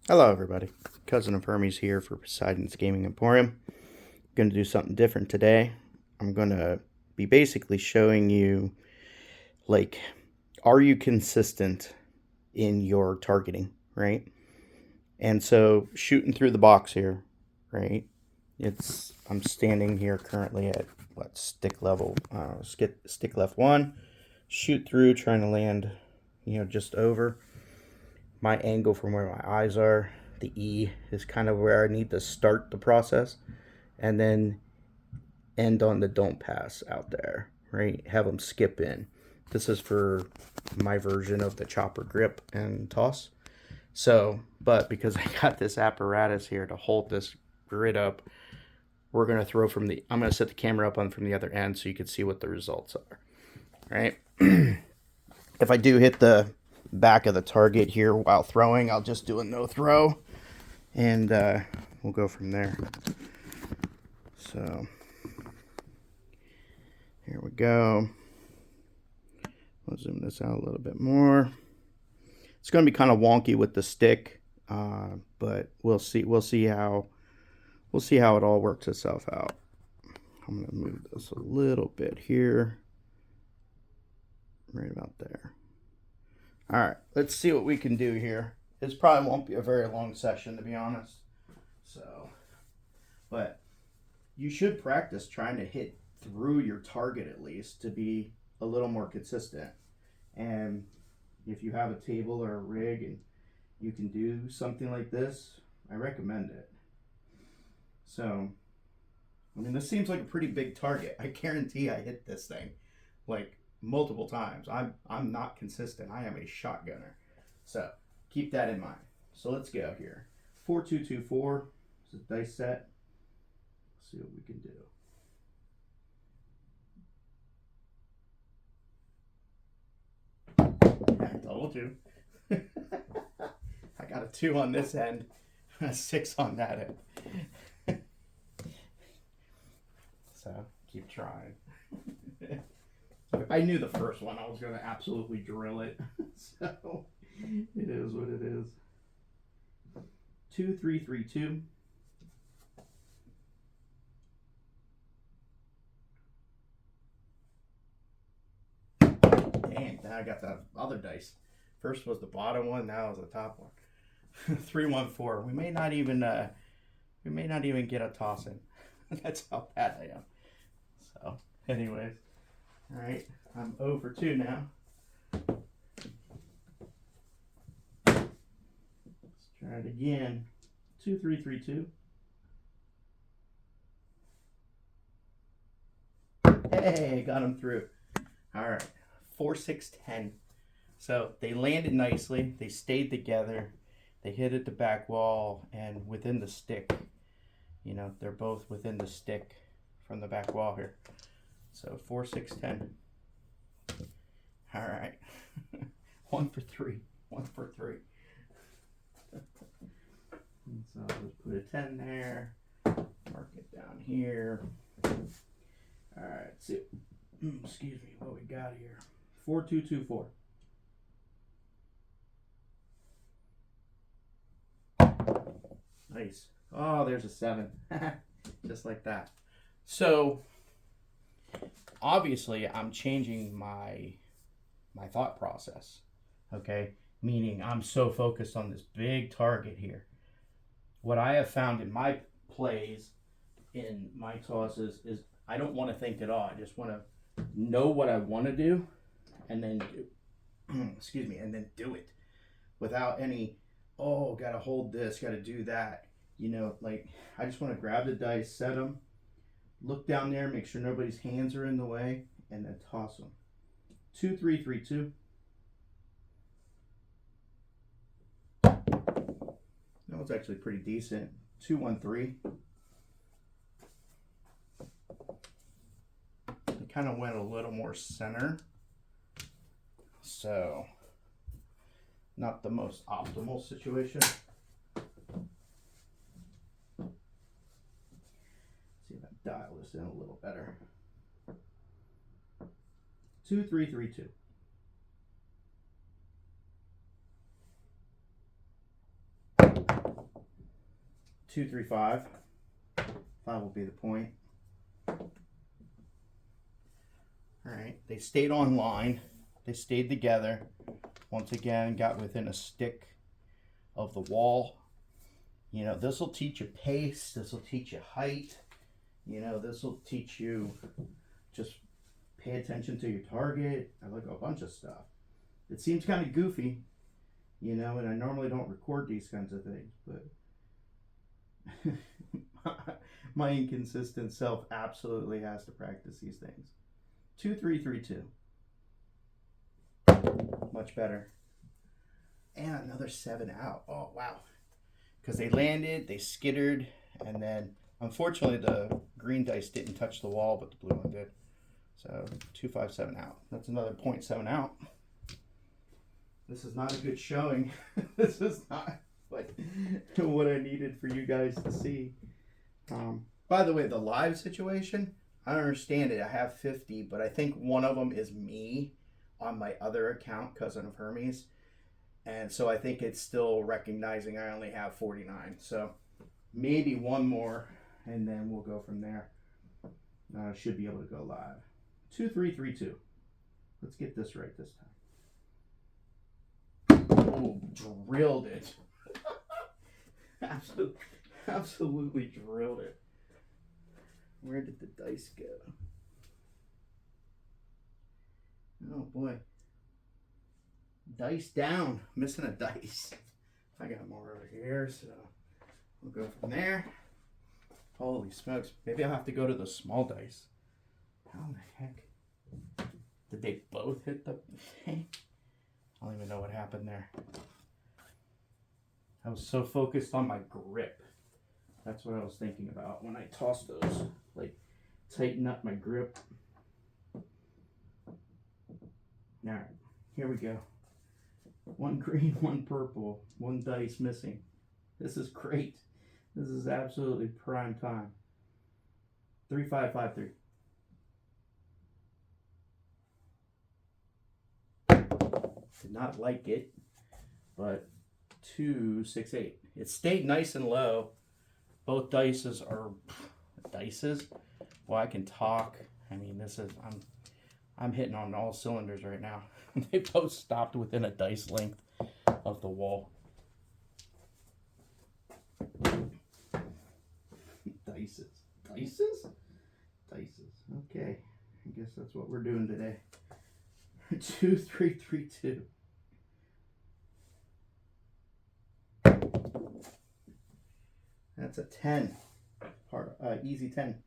Hello everybody, Cousin of Hermes here for Poseidon's Gaming Emporium. I'm going to do something different today. I'm going to be basically showing you, like, are you consistent in your targeting, right? And so shooting through the box here, right? I'm standing here currently at stick level, stick left 1, shoot through, trying to land, just over. My angle from where my eyes are, the E, is kind of where I need to start the process, and then end on the don't pass out there, right? Have them skip in. This is for my version of the chopper grip and toss. So, but because I got this apparatus here to hold this grid up, we're going to I'm going to set the camera up on from the other end so you can see what the results are, right? If I do hit the back of the target here while throwing, I'll just do a no throw, and we'll go from there. So here we go. I'll zoom this out a little bit more. It's going to be kind of wonky with the stick, but we'll see how it all works itself out. I'm going to move this a little bit here, right about there. All right, let's see what we can do here. This probably won't be a very long session, to be honest. So, but you should practice trying to hit through your target at least to be a little more consistent. And if you have a table or a rig and you can do something like this, I recommend it. So, I mean, this seems like a pretty big target. I guarantee I hit this thing like multiple times. I'm not consistent. I am a shotgunner. So keep that in mind. So let's go here. 4-2-2-4. This is a dice set. Let's see what we can do. I told you. I got a 2 on this end, a 6 on that end. So keep trying. I knew the first one I was going to absolutely drill it. So it is what it is. 2-3-3-2. Dang, now I got the other dice. First was the bottom one, now is the top one. 3-1-4. We may not even get a toss in. That's how bad I am. So, anyways. All right, I'm 0 for 2 now. Let's try it again. 2-3-3-2. Hey, got him through. All right, 4-6-10. So they landed nicely. They stayed together. They hit at the back wall and within the stick. They're both within the stick from the back wall here. So 4-6-10. All right. 1 for 3. 1 for 3. So I'll just put a 10 there. Mark it down here. All right. Let's see. Excuse me. What we got here? 4-2-2-4. Nice. Oh, there's a 7. Just like that. So obviously I'm changing my thought process, okay? Meaning I'm so focused on this big target here. What I have found in my plays, in my tosses, is I don't want to think at all. I just want to know what I want to do and then do, excuse me, and then do it without any, oh, got to hold this, got to do that. Like, I just want to grab the dice, set them, look down there, make sure nobody's hands are in the way, and then toss them. 2-3-3-2. That was actually pretty decent. 2-1-3. It kind of went a little more center. So, not the most optimal situation. See if I dial this in a little better. 2-3-3-2. 2, 3, 5. 5 will be the point. Alright, they stayed on line. They stayed together. Once again, got within a stick of the wall. You know, this will teach you pace. This will teach you height. You know, this will teach you just pay attention to your target. I like a bunch of stuff. It seems kind of goofy, you know, and I normally don't record these kinds of things, but my inconsistent self absolutely has to practice these things. 2, 3, 3, 2. Much better. And another 7 out. Oh, wow. Because they landed, they skittered, and then unfortunately the green dice didn't touch the wall, but the blue one did. So 2, 5, 7 out. That's another 0.7 out. This is not a good showing. This is not like what I needed for you guys to see. By the way, the live situation, I don't understand it. I have 50, but I think one of them is me on my other account, Cousin of Hermes. And so I think it's still recognizing I only have 49. So maybe one more, and then we'll go from there. Should be able to go live. 2, 3, 3, 2. Let's get this right this time. Oh, drilled it. Absolutely drilled it. Where did the dice go? Oh boy. Dice down. Missing a dice. I got more over here, so we'll go from there. Holy smokes. Maybe I'll have to go to the small dice. How in the heck? Did they both hit the thing? I don't even know what happened there. I was so focused on my grip. That's what I was thinking about when I tossed those. Like, tighten up my grip. Alright, here we go. 1 green, 1 purple, 1 dice missing. This is great. This is absolutely prime time. 3, 5, 5, 3. Did not like it, but 2, 6, 8. It stayed nice and low. Both dices are dices. Well, I can talk. I mean, this is I'm hitting on all cylinders right now. They both stopped within a dice length of the wall. Dices. Dices? Dices. Okay. I guess that's what we're doing today. 2, 3, 3, 2. That's a 10. Easy 10.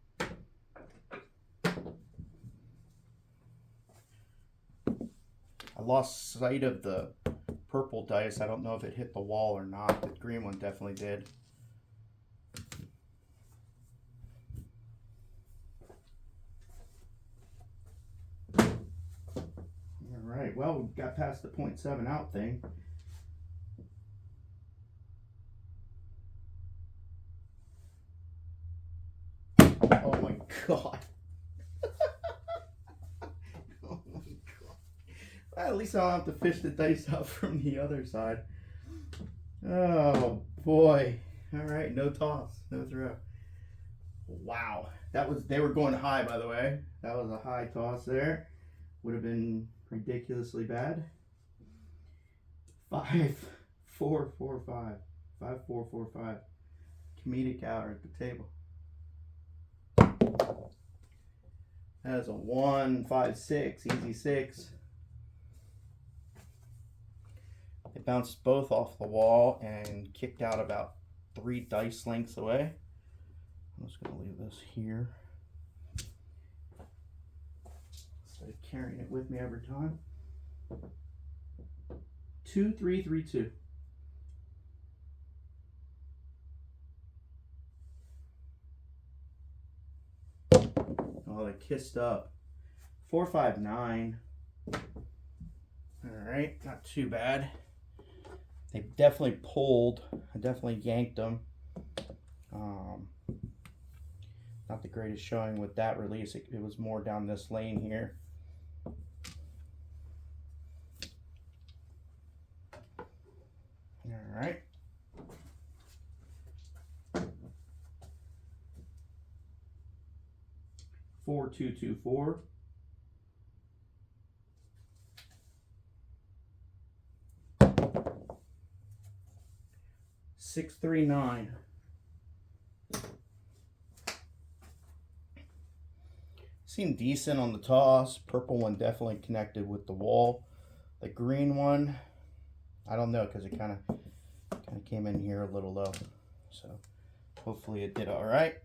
I lost sight of the purple dice. I don't know if it hit the wall or not. The green one definitely did. All right. Well, we got past the 0.7 out thing. Oh my god. Oh my god. Well, at least I'll have to fish the dice out from the other side. Oh boy. Alright, no toss, no throw. Wow. They were going high, by the way. That was a high toss there. Would have been ridiculously bad. 5, 4, 4, 5. 5, 4, 4, 5. Comedic hour at the table. That is a 1, 5, 6, easy 6. They bounced both off the wall and kicked out about 3 dice lengths away. I'm just going to leave this here instead of carrying it with me every time. 2, 3, 3, 2. Oh, they kissed up. 4, 5, 9. Alright, not too bad. They definitely pulled. I definitely yanked them. Not the greatest showing with that release. It was more down this lane here. Alright. 4224. 639. Seemed decent on the toss. Purple one definitely connected with the wall. The green one, I don't know, because it kind of came in here a little low. So hopefully it did all right.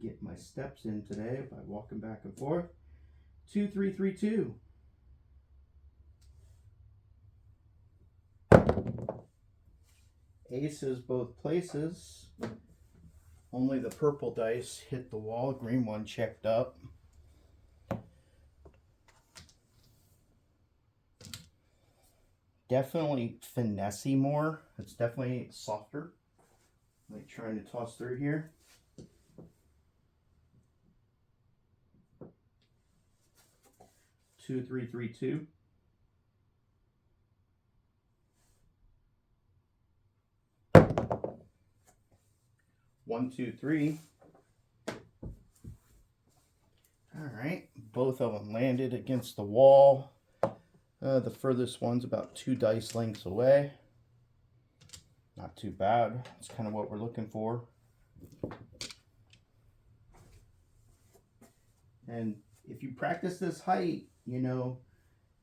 Get my steps in today by walking back and forth. 2, 3, 3, 2. Aces both places. Only the purple dice hit the wall. Green one checked up. Definitely finessey more. It's definitely softer. Like trying to toss through here. Two, three, three, two. One, two, three. All right, both of them landed against the wall. The furthest one's about 2 dice lengths away. Not too bad. That's kind of what we're looking for. And if you practice this height, you know,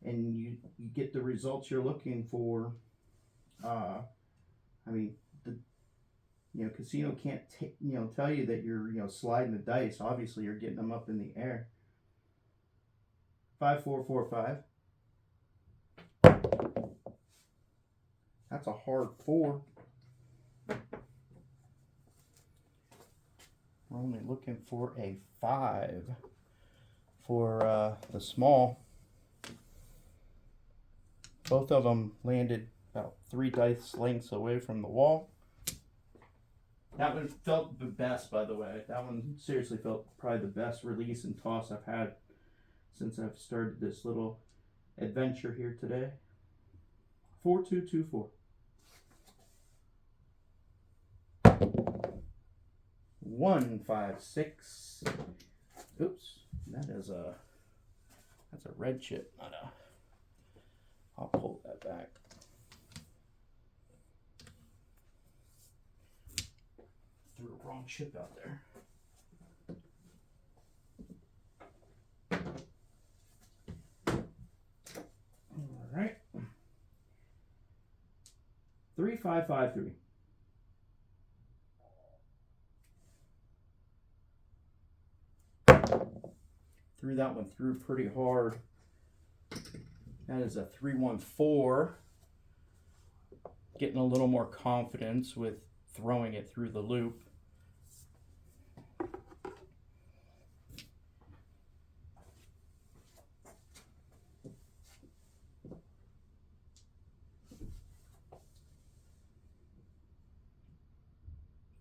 and you get the results you're looking for, I mean, casino can't tell you that you're sliding the dice. Obviously, you're getting them up in the air. 5, 4, 4, 5. That's a hard 4. We're only looking for a 5 for the small. Both of them landed about 3 dice lengths away from the wall. That one felt the best, by the way. That one seriously felt probably the best release and toss I've had since I've started this little adventure here today. 4, 2, 2, 4. 1, 5, 6. Oops, that's a red chip, not a. I'll pull that back. Threw a wrong chip out there. All right. 3, 5, 5, 3. Threw that one through pretty hard. That is a 3, 1, 4. Getting a little more confidence with throwing it through the loop.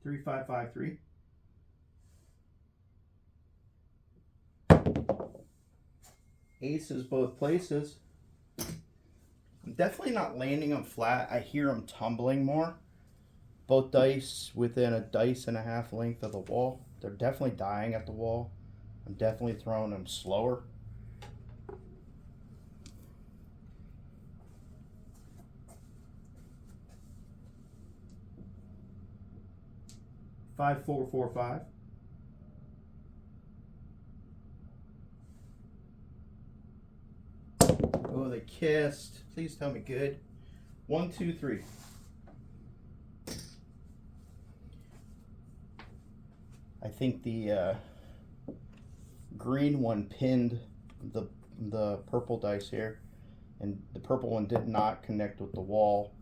Three, 5, 5, 3. Aces both places. I'm definitely not landing them flat. I hear them tumbling more. Both dice within a dice and a half length of the wall. They're definitely dying at the wall. I'm definitely throwing them slower. Five, 4, 4, 5. Oh, they kissed. Please tell me good. 1, 2, 3. I think the green one pinned the purple dice here, and the purple one did not connect with the wall,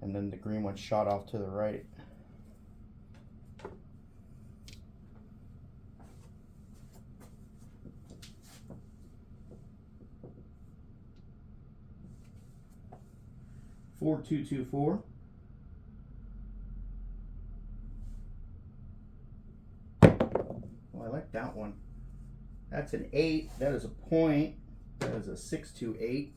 and then the green one shot off to the right. Four, 2, 2, 4. Oh, I like that one. That's an 8. That is a point. That is a 6, 2, 8.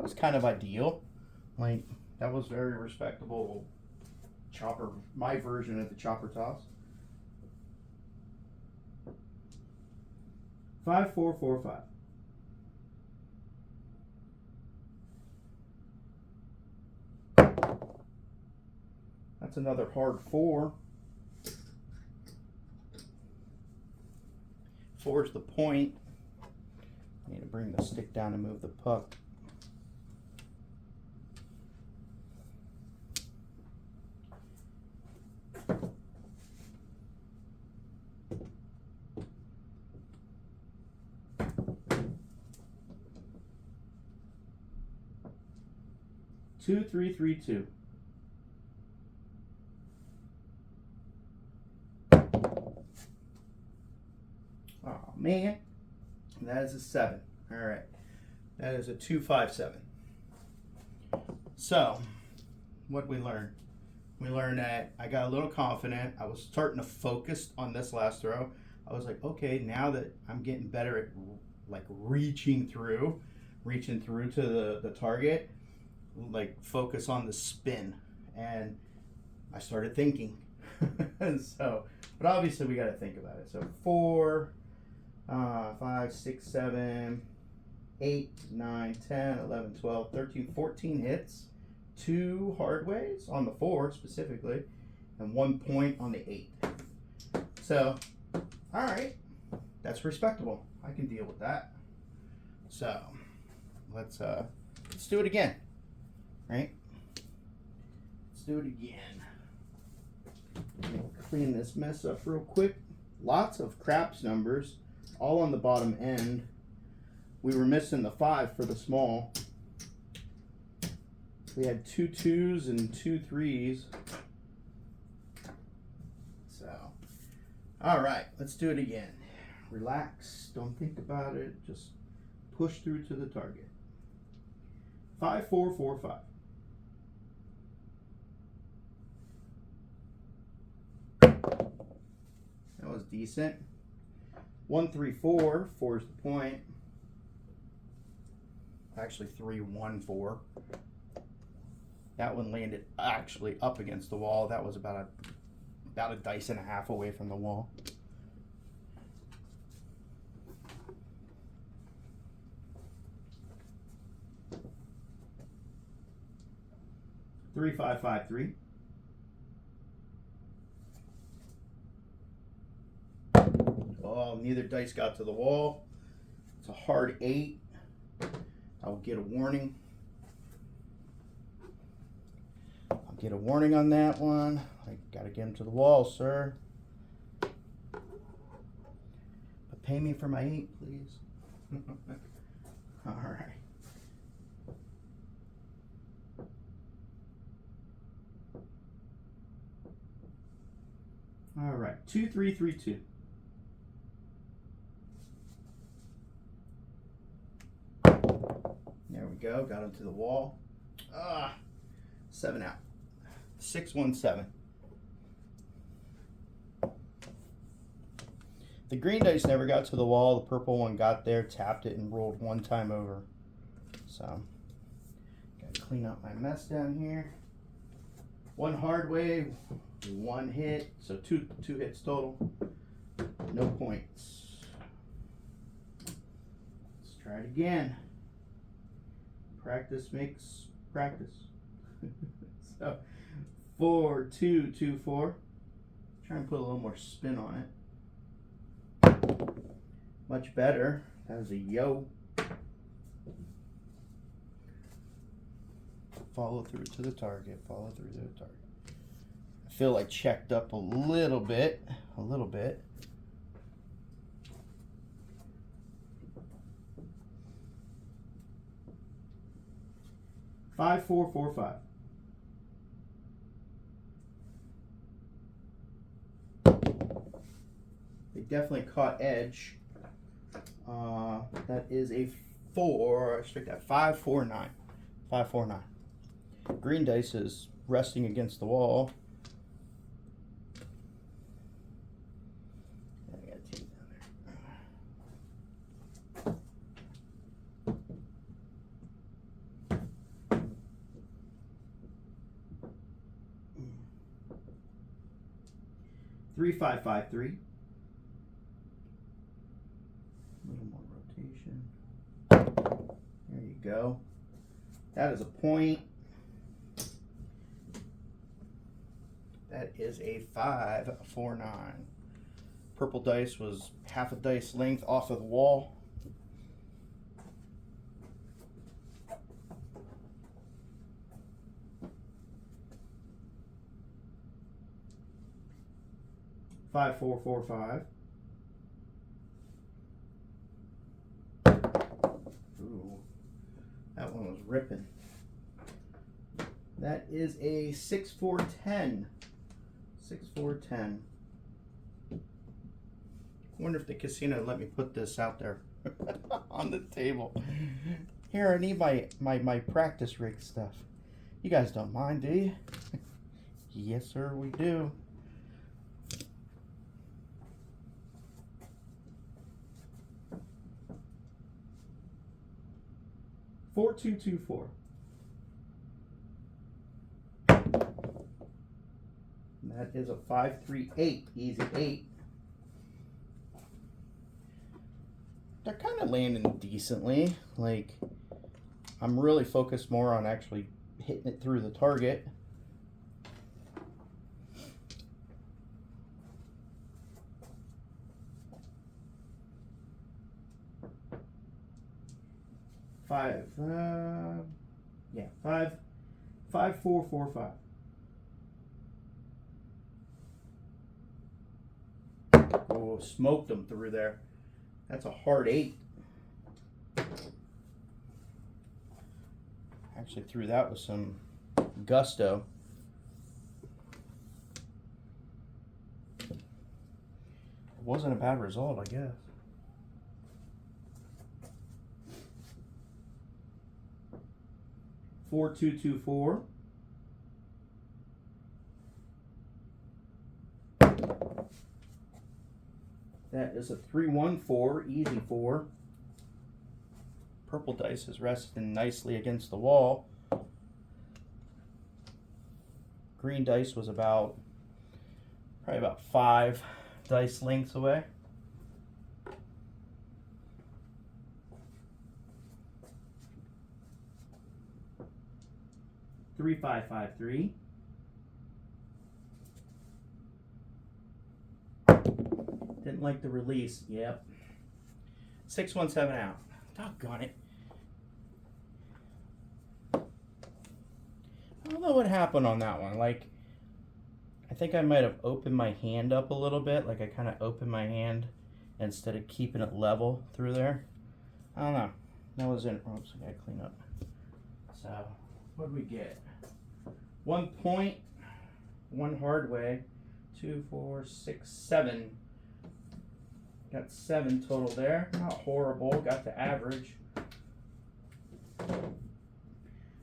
was kind of ideal. Like, that was very respectable chopper, my version of the chopper toss. 5, 4, 4, 5. That's another hard 4. 4 is the point. I need to bring the stick down and move the puck. Two, 3, 3, 2. Oh man, that is a 7. All right, that is a 2, 5, 7. So, what we learned? We learned that I got a little confident. I was starting to focus on this last throw. I was like, okay, now that I'm getting better at like reaching through to the target, like focus on the spin. And I started thinking. So, but obviously we got to think about it. So 4, 5, 6, 7, 8, 9, 10, 11, 12, 13, 14 hits. 2 hard ways on the 4 specifically, and 1 point on the 8. So, all right, that's respectable. I can deal with that. So, let's do it again, right? Let's do it again. Let me clean this mess up real quick. Lots of craps numbers, all on the bottom end. We were missing the 5 for the small. We had 2 2s and 2 3s. So, all right, let's do it again. Relax, don't think about it, just push through to the target. 5, 4, 4, 5. That was decent. 1, 3, 4. 4 is the point. Actually, 3, 1, 4. That one landed actually up against the wall. That was about a dice and a half away from the wall. Three, 5, 5, 3. Oh, neither dice got to the wall. It's a hard 8. I'll get a warning. Get a warning on that one. I gotta get him to the wall, sir. But pay me for my 8, please. All right. All right. 2, 3, 3, 2. There we go. Got him to the wall. 7 out. 6, 1, 7. The green dice never got to the wall. The purple one got there, tapped it, and rolled 1 time over. So, gotta clean up my mess down here. 1 hard way, 1 hit, so two hits total. No points. Let's try it again. Practice makes practice. So, 4, 2, 2, 4. Try and put a little more spin on it. Much better. That was a yo. Follow through to the target. Follow through to the target. I feel I checked up a little bit. 5, 4, 4, 5. They definitely caught edge. That is a 4. I straight that 5, 4, 9. 5, 4, 9. Green dice is resting against the wall. I gotta take it down there. 3-5-5-3. A little more rotation. There you go. That is a point. That is a 5-4-9. Purple dice was half a dice length off of the wall. Five, 4, 4, 5. Ooh, that one was ripping. That is a 6-4-10. 6-4-10. Wonder if the casino let me put this out there on the table. Here, I need my practice rig stuff. You guys don't mind, do you? Yes, sir, we do. Four, 2, 2, 4. That is a 5-3-8. Easy 8. They're kind of landing decently. Like, I'm really focused more on actually hitting it through the target. Five, 5, 4, 4, 5. Oh, smoked them through there. That's a hard 8. Actually threw that with some gusto. It wasn't a bad result, I guess. Four, 2, 2, 4. That is a 3-1-4, easy 4. Purple dice is resting nicely against the wall. Green dice was probably about 5 dice lengths away. Three, 5, 5, 3. Didn't like the release. Yep. 6, 1, 7 out. Doggone it. I don't know what happened on that one. Like, I think I might have opened my hand up a little bit. Like, I kind of opened my hand instead of keeping it level through there. I don't know. That was it. Oops, I gotta clean up. So, what did we get? 1 point, 1 hard way. 2, 4, 6, 7. Got 7 total there. Not horrible. Got the average.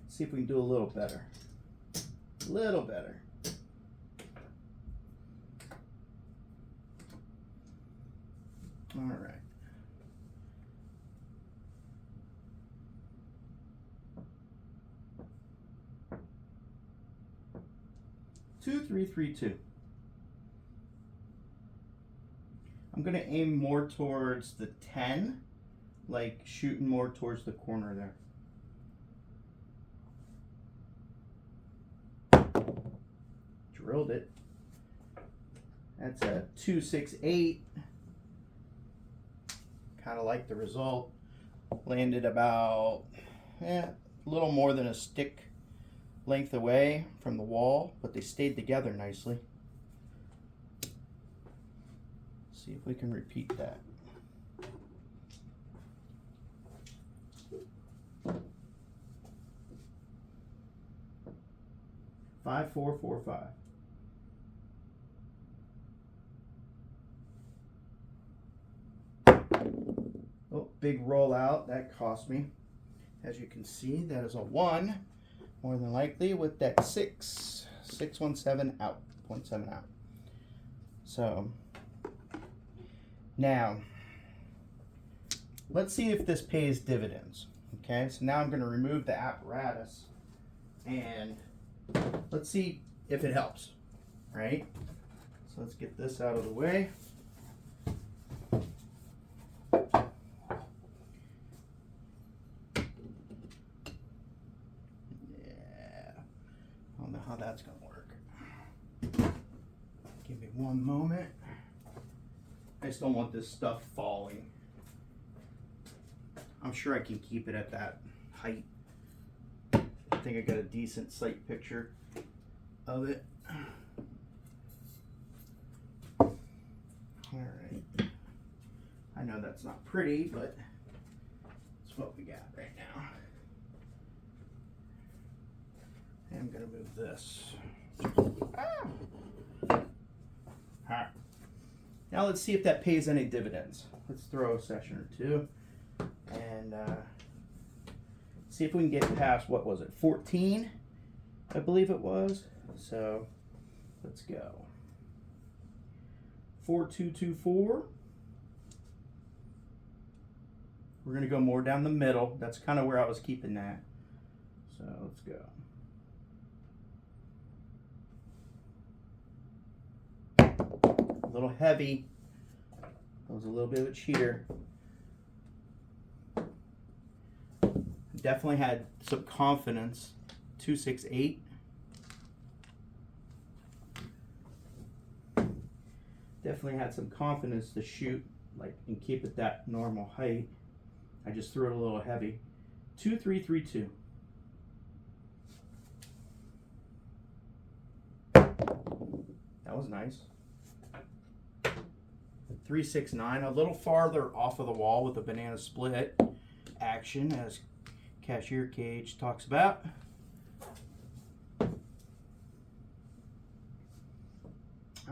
See if we can do a little better. A little better. All right. Two, 3, 3, 2. I'm going to aim more towards the 10, like shooting more towards the corner there. Drilled it. That's a 2, 6, 8. Kind of like the result. Landed about a little more than a stick length away from the wall, but they stayed together nicely. See if we can repeat that. Five, 4, 4, 5. Oh, big rollout. That cost me. As you can see, that is a 1, more than likely, with that 6. 6, 1, 7 out. 0.7 out. So, now, let's see if this pays dividends. Okay, so now I'm going to remove the apparatus and let's see if it helps, right? So let's get this out of the way. I don't know how that's going to work. Give me one moment. I just don't want this stuff falling. I'm sure I can keep it at that height. I think I got a decent sight picture of it. Alright. I know that's not pretty, but it's what we got right now. And I'm going to move this. Alright. Now let's see if that pays any dividends. Let's throw a session or two and see if we can get past, what was it, 14? I believe it was. So let's go. 4-2-2-4. We're going to go more down the middle. That's kind of where I was keeping that. So let's go. A little heavy. That was a little bit of a cheater. Definitely had some confidence. 2-6-8. Definitely had some confidence to shoot like and keep it that normal height. I just threw it a little heavy. 2-3-3-2. That was nice. 3-6-9, a little farther off of the wall with the banana split action, as Cashier Cage talks about. I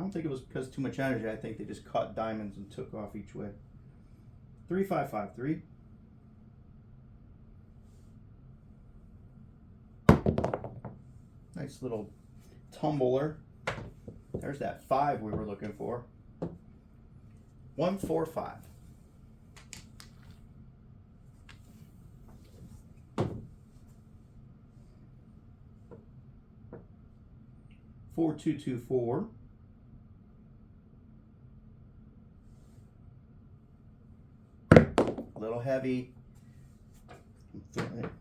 don't think it was because too much energy. I think they just caught diamonds and took off each way. 3-5-5-3. Nice little tumbler. There's that 5 we were looking for. 1-4-5. Four, 2-2-4. A little heavy.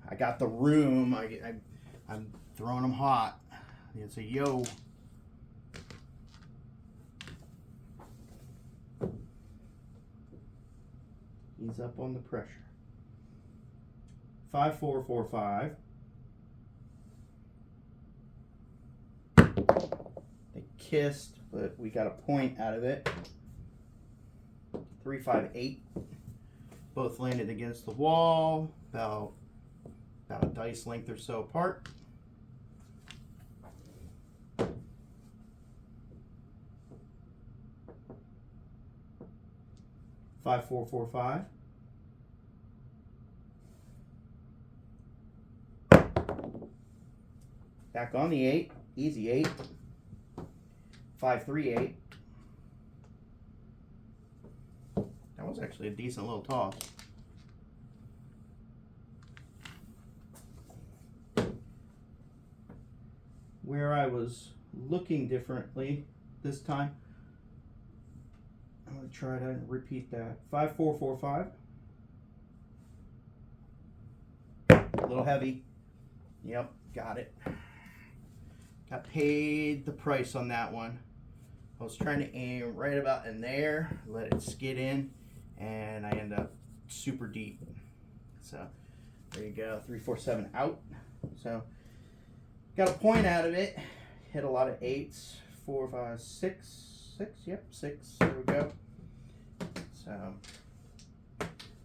I got the room. I'm throwing them hot. It's a yo. Ease up on the pressure. 5-4-4-5. They kissed, but we got a point out of it. 3-5-8. Both landed against the wall, about a dice length or so apart. Five, 4-4-5. Back on the 8, easy 8. 5-3-8. That was actually a decent little toss. Where I was looking differently this time, I'm going to try to repeat that. 5-4-4-5. A little heavy. Yep, got it. Got paid the price on that one. I was trying to aim right about in there, let it skid in, and I end up super deep. So there you go, 3-4-7 out. So got a point out of it. Hit a lot of 8s. 4, 5, 6. 6, yep, 6. There we go. So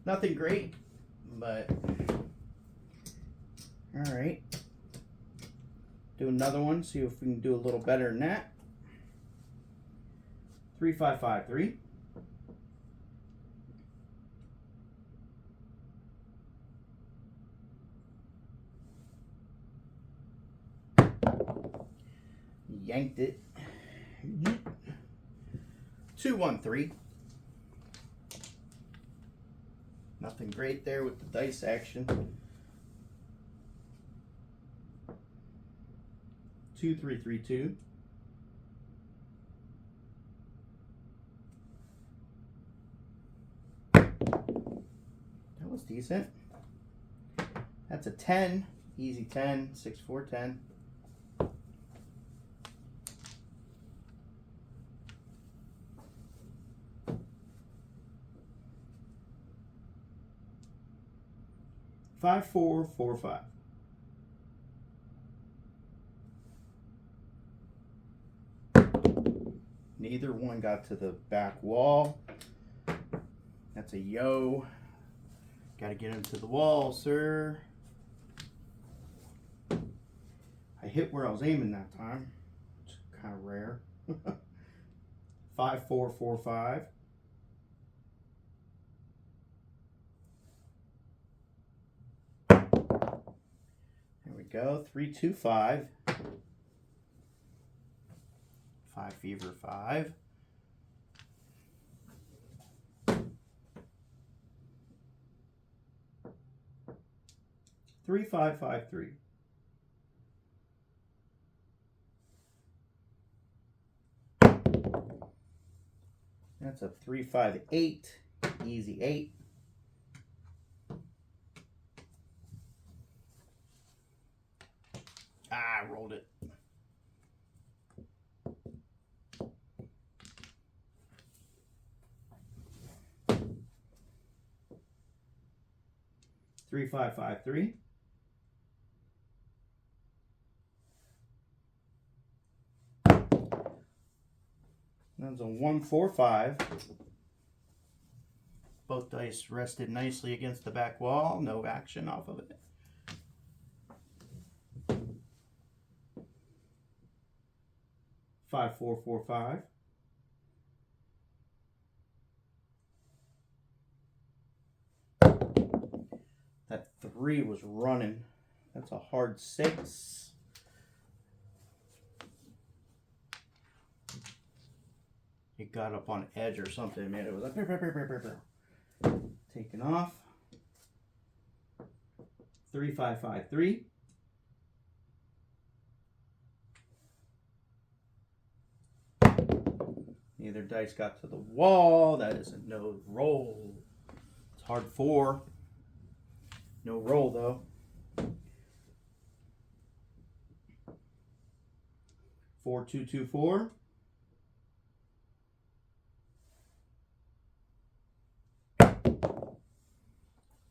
nothing great, but all right. Do another one, see if we can do a little better than that. 3-5-5-3. Yanked it. 2-1-3. Nothing great there with the dice action. 2-3-3-2. was decent. That's a 10. Easy 10. 6, 4, 10. Five, 4, 4, 5. Neither one got to the back wall. That's a yo. Got to get him to the wall, sir. I hit where I was aiming that time. It's kind of rare. 5, 4, 4, 5. There we go. 3, 2, 5. 5 fever 5. 3, 5, 5, 3. That's a 3, 5, 8. Easy 8. I rolled it. Three, 5, 5, 3. That's a 1, 4, 5. Both dice rested nicely against the back wall. No action off of it. Five, 4, 4, 5. That 3 was running. That's a hard 6. It got up on edge or something, man. It was like taking off. 3, 5, 5, 3. Neither dice got to the wall. That is a no roll. It's hard 4. No roll though. 4, 2, 2, 4.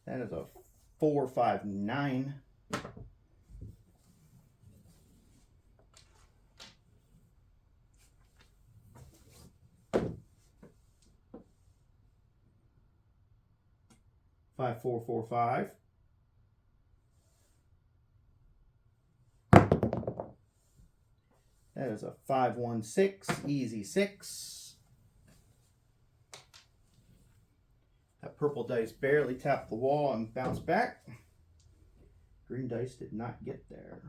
That is a 4, 5, 9. Five, 4, 4, 5. That is a 5, 1, 6. Easy 6. That purple dice barely tapped the wall and bounced back. Green dice did not get there.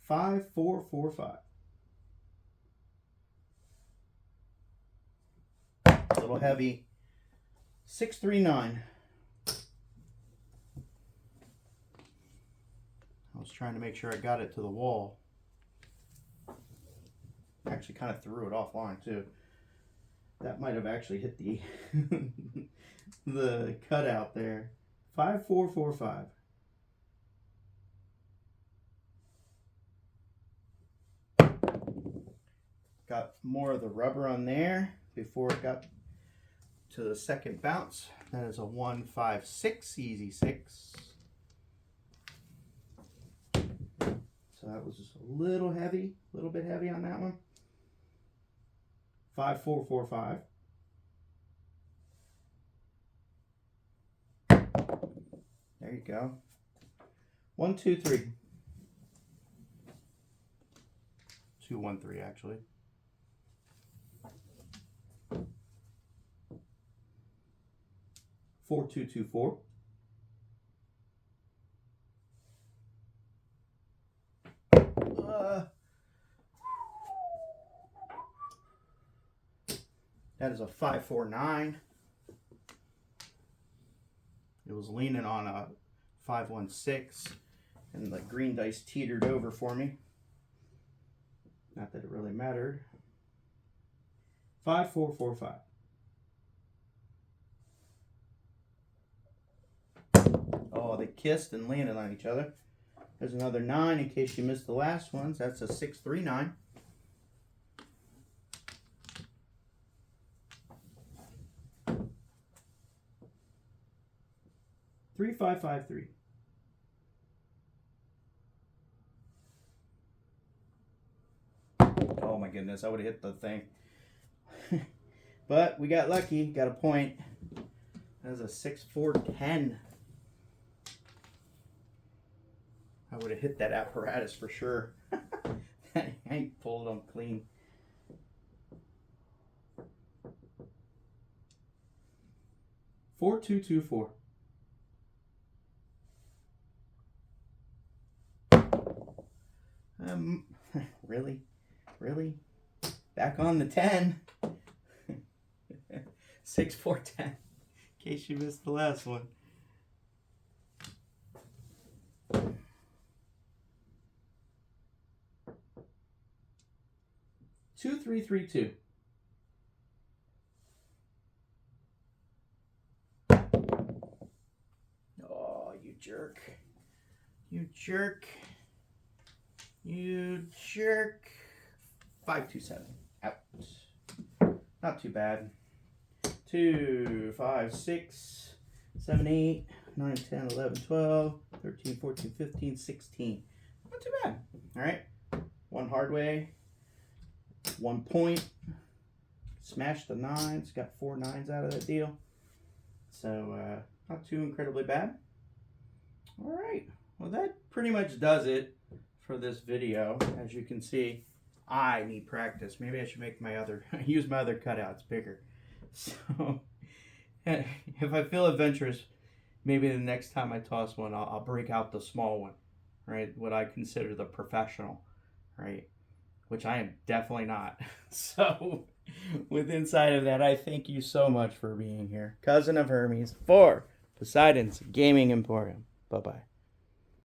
5, 4, 4, 5. A little heavy. 6, 3, 9. I was trying to make sure I got it to the wall. Actually kind of threw it offline too. That might have actually hit the the cutout there. 5, 4, 4, 5. Got more of the rubber on there before it got to the second bounce. That is a 1, 5, 6. Easy 6. So that was just a little heavy, a little bit heavy on that one. 5, 4, 4, 5. There you go. 1, 2, 3. 2, 1, 3 actually. 4, 2, 2, 4. That is a 5, 4, 9. It was leaning on a 5, 1, 6, and the green dice teetered over for me. Not that it really mattered. 5, 4, 4, 5. Oh, they kissed and landed on each other. There's another 9 in case you missed the last ones. That's a 6-3-9. Three, 5, 5, 3. Oh my goodness, I would have hit the thing. But we got lucky, got a point. That was a 6, 4, 10. I would have hit that apparatus for sure. I ain't pulled them clean. Four, 2, 2, 4. Really? Really? Back on the 10. 6, 4, 10. In case you missed the last one. 2, 3, 3, 2. Oh, you jerk. You jerk. You jerk. 5, 2, 7. Out. Not too bad. 2, 5, 6, 7, 8, 9, 10, 11, 12, 13, 14, 15, 16. Not too bad. All right. One hard way. 1 point. Smashed the 9s. Got 4 9s out of that deal. So not too incredibly bad. All right. Well, that pretty much does it for this video. As you can see, I need practice. Maybe I should make my other, use my other cutouts bigger. So if I feel adventurous, maybe the next time I toss one, I'll break out the small one, right? What I consider the professional, right? Which I am definitely not. So with inside of that, I thank you so much for being here. Cousin of Hermes for Poseidon's Gaming Emporium. Bye-bye.